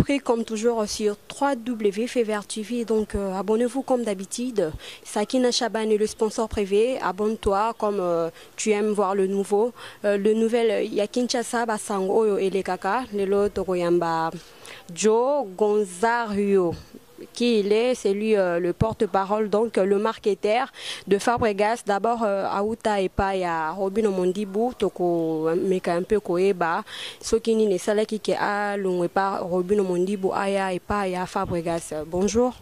rubrique comme toujours sur www.Fever TV. Donc abonnez-vous comme d'habitude. Sakina Chaban est le sponsor privé. Abonne-toi comme tu aimes voir le nouveau. Le nouvel Yakinchasa Basango Oyo Elekaka. Lelo Tokoyamba Joe Gonzario. Qui il est? C'est lui le porte-parole, donc le marketeur de Fabregas. D'abord, Aouta et pas ya Robin Mondibu, toko meka un peu koeba. Ce qui n'est pas qui a l'on pas Robin Mondibu aya et pas ya Fabregas. Bonjour.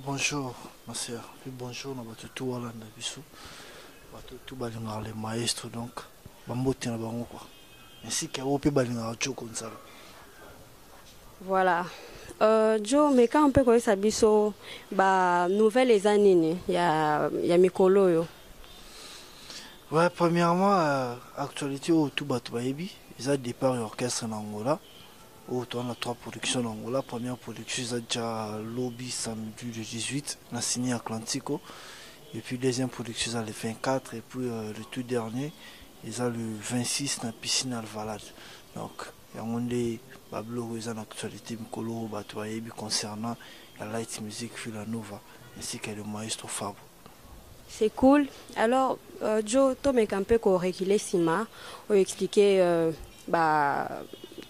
Bonjour, ma sœur. Bonjour, nous avons tout à l'heure bisou. Tout balingar les maestros donc. Bambote na bango quoi. Ainsi qu'il y a au balingar Gonzalo. Voilà. Joe, mais quand on peut connaître ça biso, bah nouvelles années, il y a Mikolo yo. Ouais, premièrement, actualité au tout Batouaïbi, ils ont départ orchestre en Angola. On a 3 productions en Angola. Première production, ils ont déjà lobby samedi le 18, on a signé Atlantico. Et puis deuxième production, ils ont le 24. Et puis le tout dernier, ils ont le 26 dans la piscine Alvalade. Donc, il y a un des bablo ils ont l'actualité Mikolo Batouaïbi concernant la light music Villanova ainsi que le maestro Fabo. C'est cool. Alors, Joe, toi, mais un peu corrigé Sima, ou expliquer,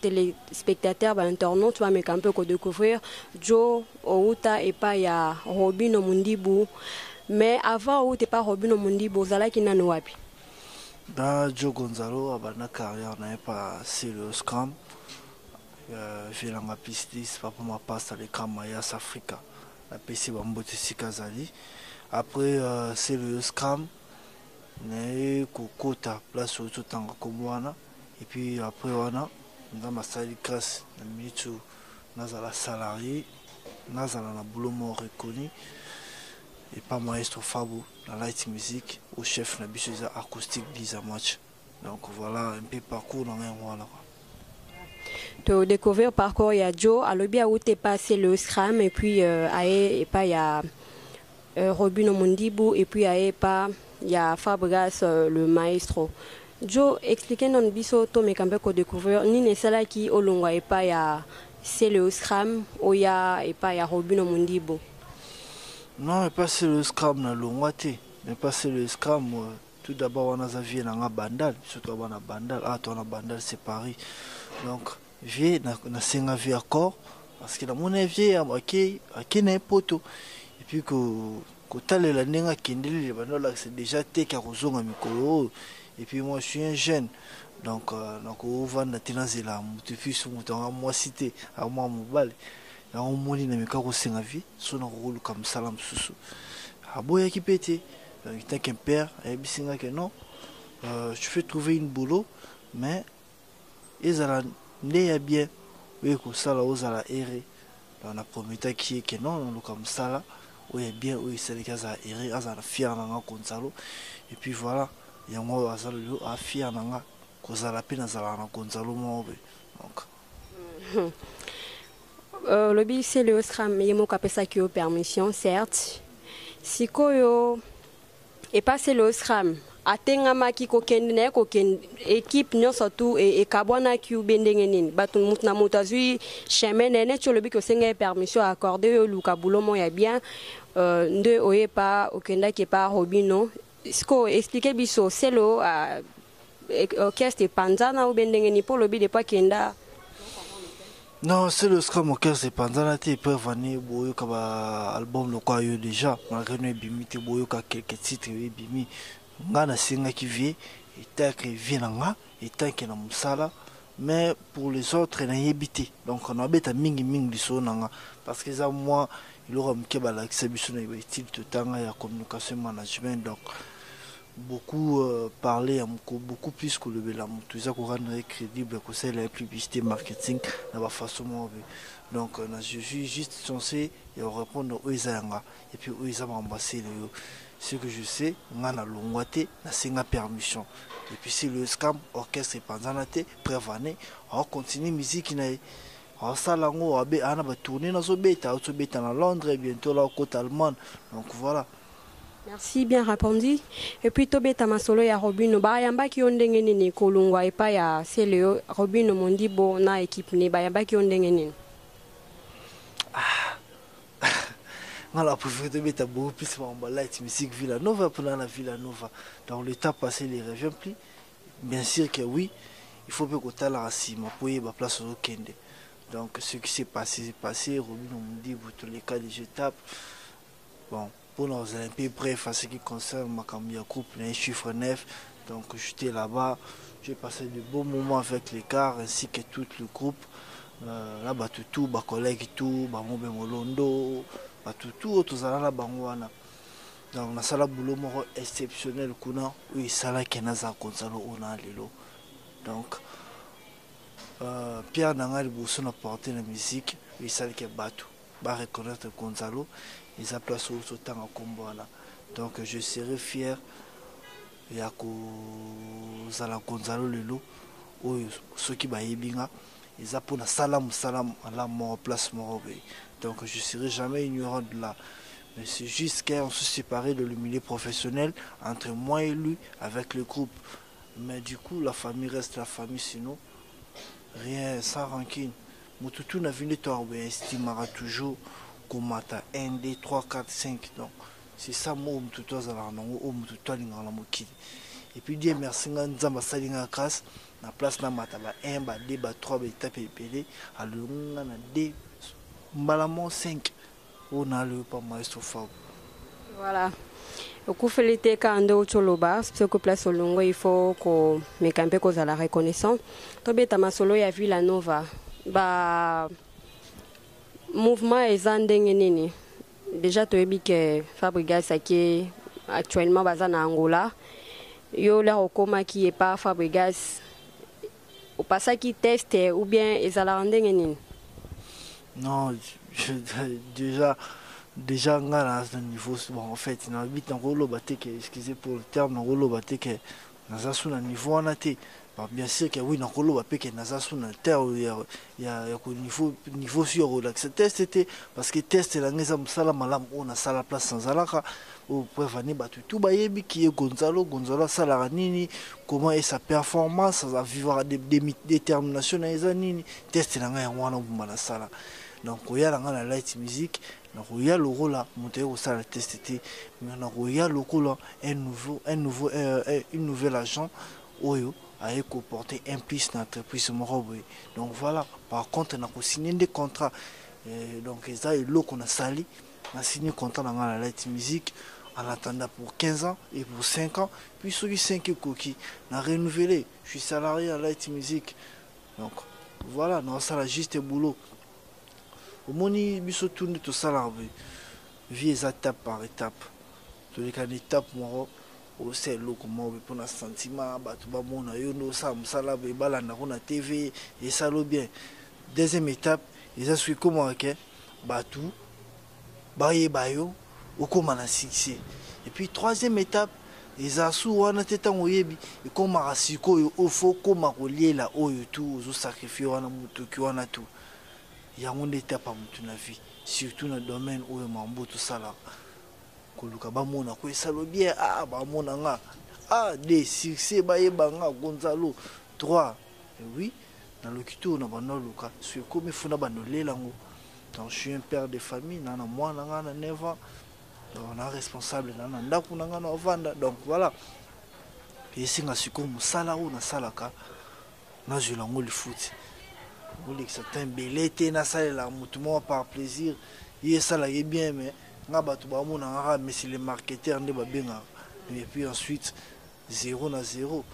téléspectateurs, internautes, tu vas mais un peu découvrir Joe, Outa et pas ya Robin Mondibu. Mais avant, où t'es pas Robin Mondibu, Zala qui n'a wapi. Joe Gonzalo a une carrière n'a pas c'est le scrum. J'ai la pistis, papa m'a passé les Kamayas Africa. La PC Bambote Sikazali. Après, c'est le scrum. Né Kokota, place au Tanga Komwana. Et puis après, on a ma salle classe. La minute où Nazala salarié, Nazala na boulot reconnu. Et pas maestro Fabo, la light music, au chef na biso acoustique 10 match. Donc voilà un peu parcours dans un mois là. Tu découvrir parcours il y a Joe, à l'obia où t'es passé le scrum et puis et pas il y a Robin Mondibu et puis pas il y a Fabregas le maestro. Joe expliquez non biso to me cambe ko découvrir ni ne sala qui au longa et pas il y a c'est le scrum ou il y a et pas il y a Robin Mondibu. Non, pas c'est le scrum na longwate, mais pas c'est le scrum. Tout d'abord on a vu na bandal, surtout on a bandal, on a bandal c'est Paris. Donc vieux na senga vieux accord parce que la mon vieux à n'a poto et puis que tale la nenga kindeli bandal c'est déjà té ka rozonga mikolo et puis moi je suis un jeune donc on va na tenazela mutu fils mutu moi cité à moi mobile. On m'a dit que c'est un vie, son rôle comme salam sous. Ah boy qui pète, tant qu'un père, et bien que non, je fais trouver une boulot, mais ils allaient n'est bien, oui que ça là aux à la errer. On a promis qui est que non, comme ça là, oui bien, oui c'est les gars à errer, à la fière dans un consalo, et puis voilà, il y a moi à fière dans un cause à la peine à la consalo moi donc. Le but c'est le scrum, il y a capé qui a permission, certes. Si koyo et pas c'est le scrum, atengama ki ko kendine ko équipe nyonso tout et kabwana ki ubendengenin. Batu mutna mutazui chemin nene tu le but que c'est permission accordé lu kabulo mo ya bien de oye pas okenda qui pas Robino. Sko expliquer biso c'est le orchestre panzana ubendengeni pour le but de pas kenda. Non, c'est le scrum au cœur, c'est pendant la télé, ils peuvent venir, boyo kaba album le quoi yo déjà, malgré nous bimi te boyo ka quelques titres bimi, ngana singa qui vient, et tant que vient nga, et tant que na musala, mais pour les autres na yebité, donc on a bête à mingi du son nga, parce que ça moi, il aura m'keba la exhibition na style de temps ya communication management donc. Beaucoup parler beaucoup plus que le bélam tout ça qu'on rend crédible que c'est la publicité marketing de la façon donc je suis juste censé répondre aux gens et puis aux gens m'embasser ce que je sais on a l'ongwate na singa permission et puis si le scam orchestre pendant la té prévané on continue musique na on ça là on va tourner dans ce bêta à Londres bientôt là au côté allemand donc voilà. Merci, bien répondu. Et puis, Tobe Tamasolo ya Robino, bayamba ki ondengeni ni kolungwa et pas ya c'est le Robino Mondibo na équipe ni bayamba ki ondengeni. la pauvreté est beaucoup plus en light musique Villanova pour la Villanova. Dans le temps passé, il ne revient plus. Bien sûr que oui, il faut que tu aies la racine pour y place au Kende. Donc ce qui s'est passé, c'est passé. Robin on me dit pour tous les cas des étapes. Bon, pour nos Olympiques, bref, en ce qui concerne ma cambia groupe, un chiffre 9. Donc j'étais là-bas, j'ai passé de beaux moments avec les cars ainsi que tout le groupe. Là, tout, ma collègue tout, ma mon Molondo, tout, tout ça là, bangwana. Donc na sala boulot moko exceptionnel kuna, oui, sala kenaza Gonzalo ona lelo. Donc Pierre Nangal Bousson a porté la musique, il savait que Batou va reconnaître Gonzalo, ils a placé au temps à Comboana. Donc je serai fier et à Zala Gonzalo Lelo, ou ceux qui baïbinga, ils a pour la salam à la mort place morobé. Donc je serai jamais ignorant de là. Mais c'est juste qu'on se séparait de le milieu professionnel entre moi et lui avec le groupe. Mais du coup, la famille reste la famille sinon. Rien, sans rancune. Moutoutou n'a vu toi, on estimera toujours comme 1, 2, 3, 4, 5. Donc, c'est ça, moi, Moutoutou, et puis, Dieu merci, Nzamba Salinga Kras, la place na mataba 1, 2, 3, étape épelée, à l'on a 2, malamon 5. On a le pas maestro Fab. Voilà. Okufelite kando choloba ce que place olongo il faut que me camper cause à la reconnaissance to beta masolo ya Villanova ba mouvement ezandenge nini déjà to ebi que Fabregas qui actuellement bazana Angola yo la okoma qui est pas Fabregas au passage qui teste ou bien ezala ndenge nini. Non, déjà à ce niveau, bon, en fait, il habite en rôle batek, excusez pour le terme, en rôle batek, dans un niveau en athée. Bien sûr que oui, dans le rôle batek, dans un terre, il y a niveau sur relax. Test était parce que test la maison salam malam on a la place sans alaka au point venir battu tout bayebi qui est Gonzalo salara nini comment est sa performance à vivre des déterminations dans les années test la main on a bu sala. Donc il y a la light music. Il y a le rôle là, monter au salle testé, mais il y a le rôle là, une nouvelle agent, Oyo, a porter un plus dans l'entreprise. Donc voilà, par contre, on a signé des contrats. Donc ça, l'eau qu'on a sali, on a signé un contrat dans la light music en attendant pour 15 ans et pour 5 ans. Puis ceux qui 5 coquilles, on a renouvelé. Je suis salarié à light music. Donc voilà, on a juste boulot. Au moni biso tourne tout ça là vie étape par étape tous les cas d'étape moi au c'est le comment pour un sentiment batu ba mona yo no ça musala be bala na na TV et ça lo bien deuxième étape ils a suivi comment que batu baye bayo au comment na succès et puis troisième étape ils a sous wana teta ngoyebi et comment rasiko yo ofo comment relier la oyo tout zo sacrifier wana mutu ki wana tout. Il y a une étape à mon avis, surtout dans le domaine où il m'a tout ça là. Koluka bamona ko ça bien ah bamona nga ah des succès baye banga Gonzalo 3 oui dans le kito na bana luka sur comme funa banolé lango. Donc je suis un père de famille nana moi nanga na 9 ans. On est responsable nana ndaku nanga na vanda donc voilà. Et c'est nga siko musala ou na salaka na je lango le foot. Certains belletés na salle la mutumo par plaisir il ça là est bien mais nga batu ba mona nga mais c'est les marketeurs ne ba benga et puis ensuite 0 na 0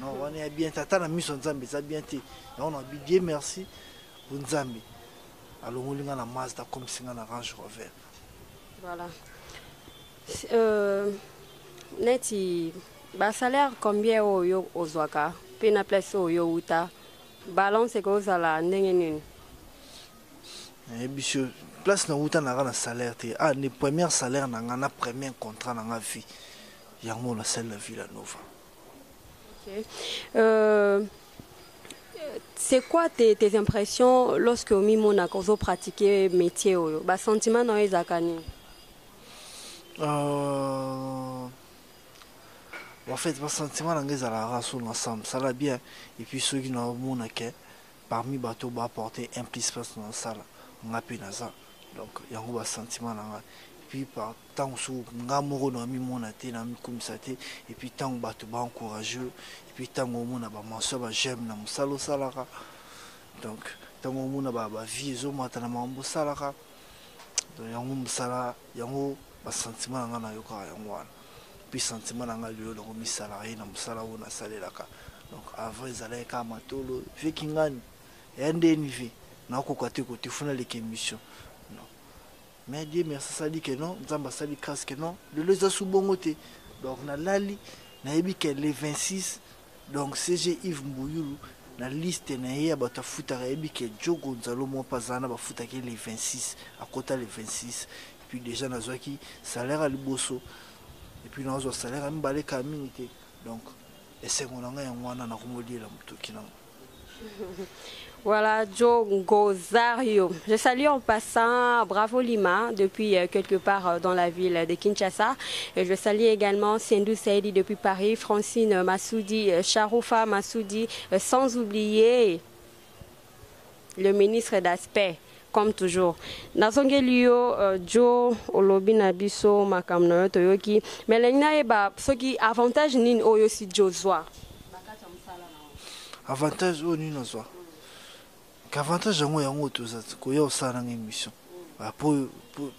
non on est bien tata na mission nzambe ça bien té on a bien merci pour nzambe alors on linga na Mazda comme singa na Range Rover voilà neti ba salaire combien oyo ozwaka pe na place oyo uta balance que ça la ndenge nini monsieur place na uta na salaire te ah les premiers salaires na premier contrat na vie yango na celle la Villanova. OK c'est quoi tes impressions lorsque mimo na kozo pratiquer métier oyo ba sentiment na ezakani en fait, mon sentiment est à la race ensemble, ça va bien. Et puis ceux qui n'ont pas que parmi les bateaux, apporter un plus dans la salle, on a pu ça. Donc, il y a un sentiment. puis par temps sous ngamoro na mi monate na mi kumsate et puis tant bato ba encourageux et puis tant au monde ba manso ba j'aime na musalo salaka donc tant au monde ba vie zo mata na mambo salaka donc yango musala yango ba sentiment nga na yoka yango wana puis sentiment nga lio donc mi salarié na musala ona salelaka donc avant ils allaient ka matolo fait kingani et ndeni vie na ko côté côté funa les émission. Mais Dieu merci ça dit que non, Nzamba ça dit que non, le les a sous bon côté. Donc na lali na yebi que les 26 donc CG Yves Mbouyulu na liste na ya bata futa yebi que Joe Gonzalo mo pazana ba futa que les 26 à côté les 26 puis déjà na zoaki salaire à liboso et puis na zo salaire à mbale kamingité donc et c'est mon nga ya mwana na komodi la mutoki na. Voilà, Joe Gozario. Je salue en passant Bravo Lima, depuis quelque part dans la ville de Kinshasa. Et je salue également Sendou Saidi depuis Paris, Francine Massoudi, Charoufa Massoudi, sans oublier le ministre d'Aspect, comme toujours. Nazongelio, Joe Olobi Nabiso, Makamno, Toyoki. Mais l'Ina ce qui avantage nin Oyosi Josua. Avantage au Ninozoa. Qu'avantage yango yango tozati koya osala na émission pour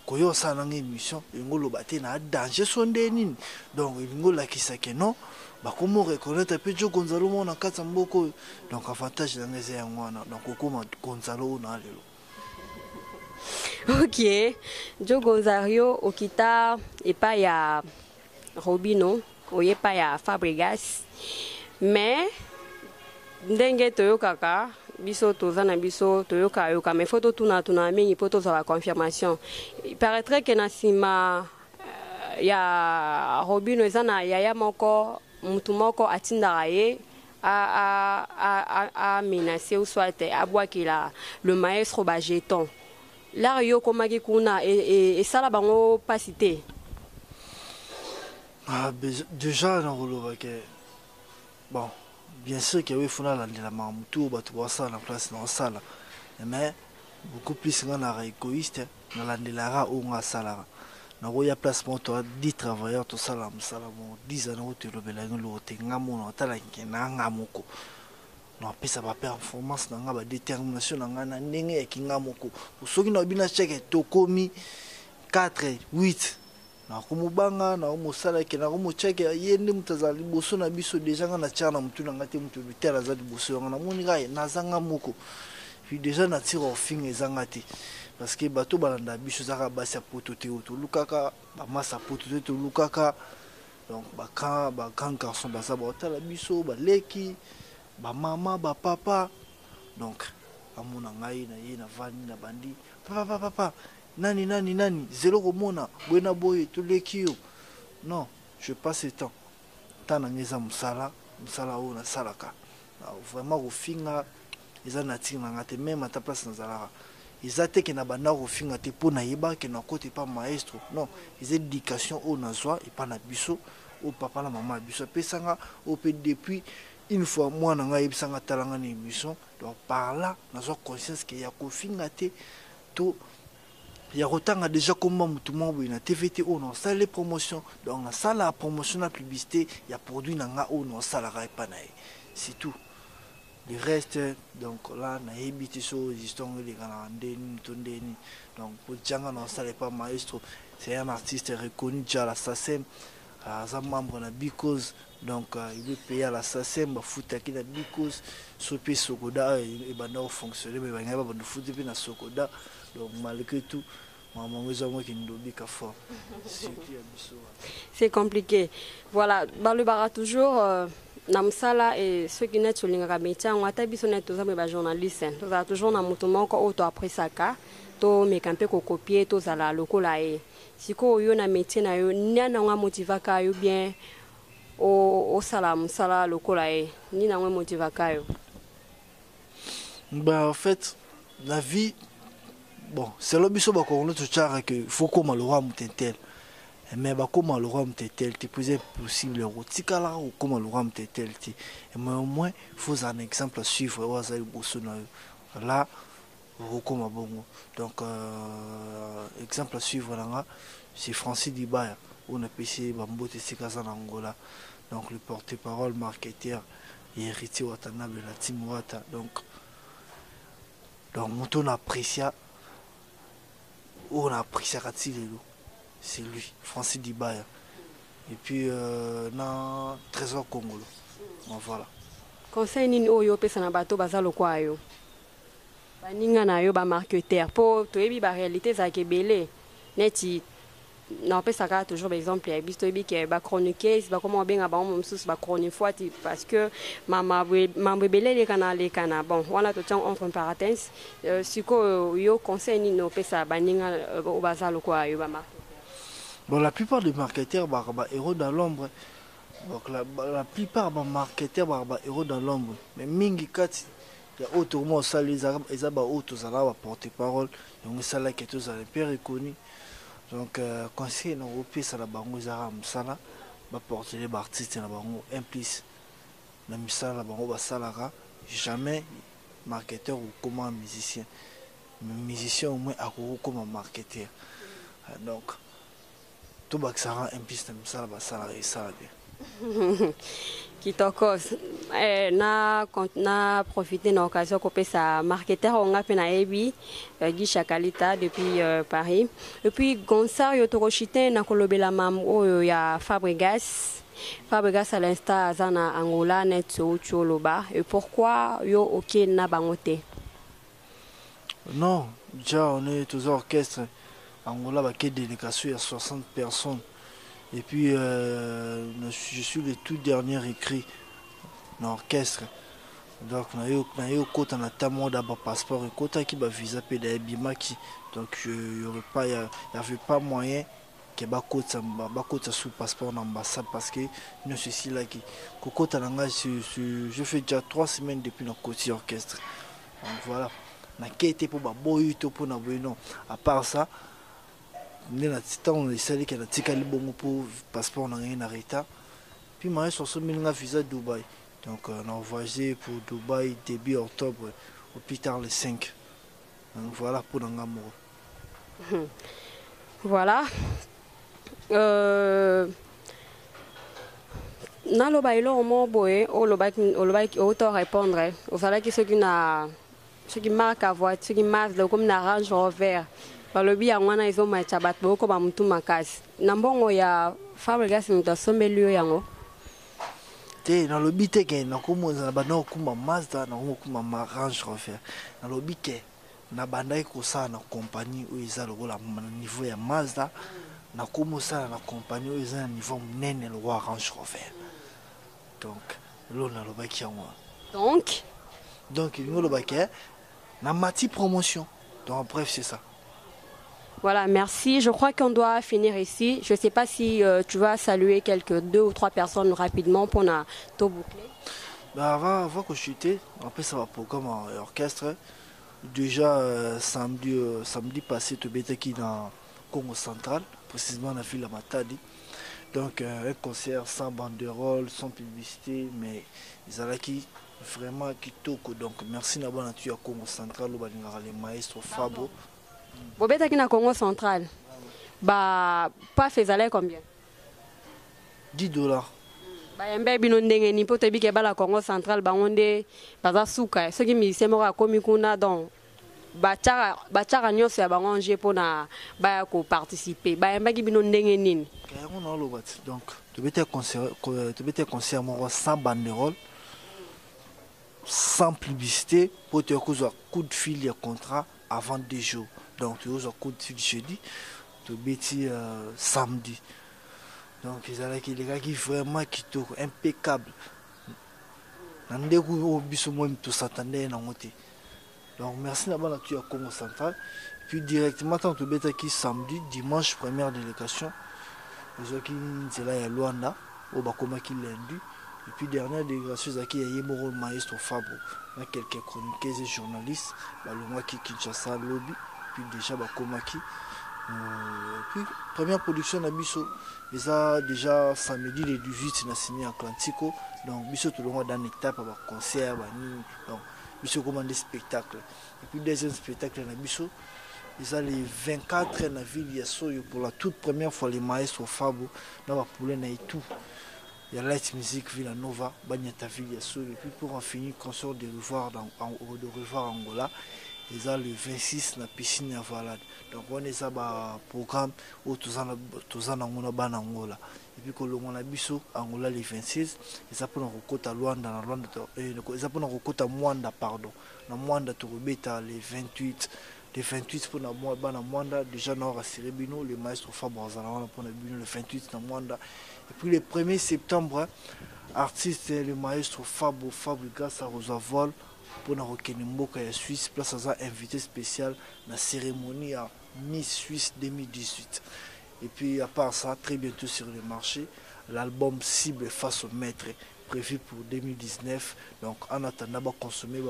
koya osala na émission ngolo baté na danger sonde nini donc ngolo akisa ke non ba komo reconnaître pe Joe Gonzalo mona kata mboko donc avantage na ngeze yango wana donc okoma Gonzalo na lelo. OK, Joe Gonzario okita et pas ya Robino oye pas ya Fabregas mais ndenge toyokaka biso tozana biso toyoka yoka mais photo tuna mingi photo za la confirmation. Il paraîtrait que nasima ya Robino ezana ya moko mutu moko atindaka ye a menacé ou soit abwakila le maestro ba jeton là yo komaki kuna et ça la bango pas cité. Ah déjà dans roloba que bon bien sûr que oui, il faut la mamoutou, bateau ça la place dans la salle, mais beaucoup plus nga égoïste, na la ndelara ou nga salara. Na roya place pour toi 10 travailleurs tout ça là, ça là bon 10 ans où tu le belango le te ngamo na tala ngena ngamoko. Na pesa ba performance na nga ba détermination na nga na ndenge ya kingamoko. Soki na bina cheke to komi 4 8 na kumubanga na umusala ke na kumucheke yende mutazali boso na biso deja nga na tchana mutu na ngate mutu bitela za boso nga na moni ga na zanga moko puis déjà na tire au fin ezangati parce que bato balanda biso zaka basi ya poto te oto lukaka ba masa poto te to lukaka donc ba grand garçon basa ba otala biso ba leki ba mama ba papa donc amona ngai na ye na vani na bandi papa nani zéro romona buena boy tout les kio non je passe le temps tana ngeza musala o na salaka vraiment ofinga eza na tinga ngate même ta place na zalaka ezate ke na banda ofinga te pona yeba ke na côté pas maestro non les éducation au nazwa et pas na biso au papa la maman biso pesanga au pe depuis une fois moi na ngai bisanga talanga na émission donc par là nazwa conscience que ya kofinga te to il y a autant déjà comme tout le monde na TVT on a ça les promotions donc la salle la promotion la publicité il y a produit nanga on a ça la pas naï c'est tout le reste donc là na habité so histoire les grandes tondeni donc pour janga na ça pas maestro c'est un artiste reconnu déjà l'assassin à membre na because donc il veut payer à l'assassin ba foot qui na because sopi sokoda et banda fonctionner mais banga ba de foot puis na sokoda donc malgré tout c'est compliqué. Voilà, Balubara toujours Namsala et ceux qui n'est sur l'ingrametian, on a tabi sonnet tous les journalistes. Nous avons toujours un mouton auto après saka, to me campé copier, tous à la locale. Si ko yo na métier na yo, ni na nga motivaka yo bien au salam sala locale, ni na nga motivaka yo. Bah en fait, la vie bon, c'est le biso ba ko notre chara que faut comme le roi mutetel. Mais ba comme le roi mutetel, tu peux possible rotikala ou comme le roi mutetel ti. Et mais au moins faut un exemple à suivre wa za bosso na là Rokoma Bongo. Donc, exemple à suivre, c'est Francis Dibaya, on a PC Bambote Sekazan Angola. Donc, le porte-parole, marketeur, et héritier Watanabe, la team Wata. Donc, on apprécie, c'est lui, Francis Dibaya. Et puis, Trésor Congolo. Bon, voilà. Conseil nini oyo pesa na bato bazalo kwa yo. Baninga na yo ba marketeur po toyebi ba réalité za kebele neti na pesa ka toujours par exemple ya bisto yebi ke ba chroniquer ba comment benga ba msusu ba chronique fois parce que mama belele kana bon wana to tang entre parenthèses siko yo conseil nini pesa baninga bazalo kwa yo ba marketeur. Bon, la plupart des marketeurs sont héros dans l'ombre. Donc la plupart des marketeurs sont héros dans l'ombre. Mais mingi kati il y a autre monde ça les arabes ils ont autre ça là porte-parole donc ça là qui est tous les plus reconnu. Donc conseil dans européen ça la bango les arabes ça là va porter les artistes na bango implice. Na misala la bango ba salara jamais marketeur ou comme musicien. Mais musicien au moins à comme marketeur. Donc tout bas ça rend implice na misala ba salara et ça bien. Kitoko na profiter na occasion ko pesa marketeur on a pena ebi Guy Chakalita depuis Paris et puis Gonçar yo torochite na kolobela mam oyo ya Fabregas à l'instar azana Angola net Choloba et pourquoi yo OK na bangote. Non, déjà on est tous orchestre Angola ba ke délégation il y a 60 personnes. Et puis, je suis le tout dernier écrit dans l'orchestre. Donc, on a eu côté en attendant d'abord passeport et côté qui va visa PDA Bimaki. Donc, il n'y avait pas moyen que je sous passeport d'ambassade parce que nous ceci là qui côté je fais déjà 3 semaines depuis notre côté orchestre. Donc voilà, on a été pour boy pour na non. À part ça. On a essayé de faire un passeport en retard. Puis, je suis allé à visa Dubaï. Donc, on a voyagé pour Dubaï début octobre, au plus tard le 5. Donc, voilà pour l'amour. Voilà. Dans le bail, autant répondre. Vous savez que ce qui marque à voiture, ce qui marque comme un Range Rover. Balobi ya ngwana izo machabat boko ba mtu makasi. Na mbongo ya Fabregas mutasombelio yango. Te na lobi te ke na komonza na bana okuma Mazda na okuma Range Rover. Na lobi ke na bandai ko sa na compagnie o eza lokola na niveau ya Mazda na komosa na compagnie o eza na niveau munene lo wa Range Rover. Donc lo na lobaki yango. Donc il me lobaki na mati promotion. Donc bref c'est ça. Voilà, merci. Je crois qu'on doit finir ici. Je ne sais pas si tu vas saluer quelques 2 ou 3 personnes rapidement pour tout boucler. Bah, avant que je chute, après ça va programme en orchestre. Déjà samedi passé, tu étais qui dans Congo central, précisément dans la ville de Matadi. Donc un concert sans banderole, sans publicité, mais ils allaient qui vraiment qui toque. Donc merci d'avoir nature à Congo central, le maestro Fabo. Bobeta qui na Congo central. Bah pas faisait combien? $10. Bah mbe bino ndenge ni poto bike bala Congo central ba onde baza suka. Ce qui mi semora komi kuna donc bachara nyonso ya bangonje pona ba ko participer. Bah mbe ki bino ndenge nini? Donc tu bete concert sans banderole, sans publicité pour te causer coup de fil et contrat avant 2 jours. Donc tu as un coup de fil jeudi, tu bêtis samedi. Donc ils allaient les gars qui vraiment qui sont impeccables. Donc merci d'abord tu as Congo central. Puis directement quand tu bêtis qui samedi, dimanche première délégation. Les autres qui c'est là à Luanda, au Bakoma qui lundi. Et puis dernière délégation c'est qui a Yemoro maestro Fabo. Il y a quelques chroniqueurs et journalistes, le mois qui Kinshasa lobby. Puis déjà Bakomaki. Puis première production na biso déjà samedi le 18 na signé Atlantico. Donc biso tout le monde dans l'étape à concert donc biso commandé spectacle. Et puis deuxième spectacle na biso ils ont les 24 na ville ya Soyo pour la toute première fois les maestros Fabo na ba poulet na tout. Il y a Light Music Villanova, Bagnata Ville ya Soyo. Et puis pour en finir concert de revoir Angola. Ils ont le 26 na piscine à Valade. Donc on est ça programme où tous en Angola. Et puis quand on a biso Angola le 26, ils ont pour Rokota Luanda ils ont pour Rokota Mwanda pardon. Na Mwanda to rebeta le 28. Le 28 pour na Mwanda déjà na Rasiribino le maestro Fabre Zalana pour le 28 na Mwanda. Et puis le 1er septembre artiste le maestro Fabo grâce à Rosavol pour na Rokenimboka ya Suisse place à invité spécial na cérémonie à Miss Suisse 2018. Et puis à part ça très bientôt sur le marché l'album Cible face au maître prévu pour 2019. Donc en attendant de consommer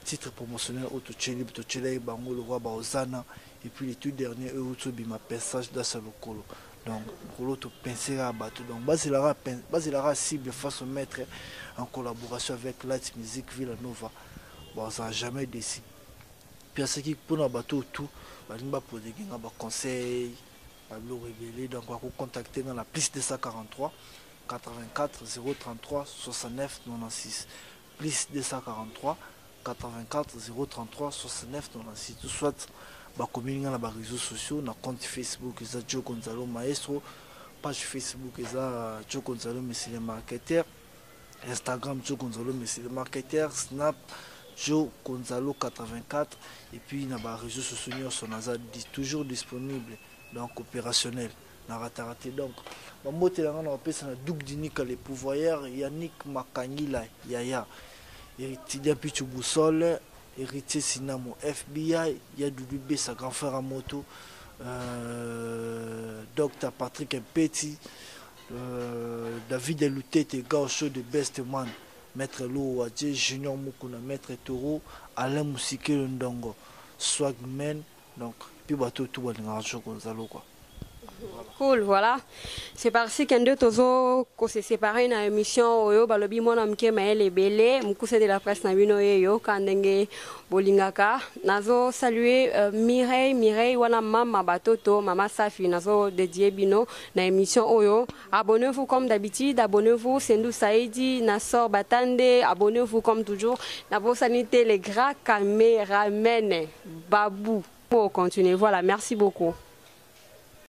titre promotionnel Autocheli Bango le roi Baozana et puis les tout derniers Bima passage dans ce locolo. Donc l'autre penser à battre donc Basilara Cible face au maître en collaboration avec Light Music Villanova. Bon ça n'a jamais décidé. Puis ce qui pour nous bateau tout balimba poser un conseil à le révéler donc on va contacter dans la plus 243 84 033 69 96 plus 243 84 033 69 96 tout soit communiquer dans les réseaux sociaux na compte Facebook ça Joe Gonzalo Maestro page Facebook ça Joe Gonzalo Monsieur le marketeur Instagram Joe Gonzalo Monsieur le marketeur Snap Joe Gonzalo 84 et puis na les réseaux sociaux sont toujours disponibles donc opérationnel na raté donc mamote la ngana pesa na Doug Dinika les pouvoirs Yannick Makangila Yaya héritier Pichu Boussole héritier Sinamo FBI ya Doudou sa grand frère à moto Dr Patrick Petit David Elutete gars show de best man maître Lo Wadje Junior Mukuna maître Toro Alain Moussike Ndongo Swagman donc puis bateau tout balinga Joe Gonzalo quoi. Cool, voilà. C'est parti qu'un deux tozo qu'on s'est séparé dans l'émission oyo balobi mona mke maele belé mukuse de la presse na bino yo kandenge bolingaka nazo saluer Mireille wana mama batoto mama Safi nazo dédié bino na émission oyo. Abonnez-vous comme d'habitude, abonnez-vous Sendou Saïdi Nassor Batande, abonnez-vous comme toujours na vos sanité les grands caméramens Babou pour continuer. Voilà, merci beaucoup.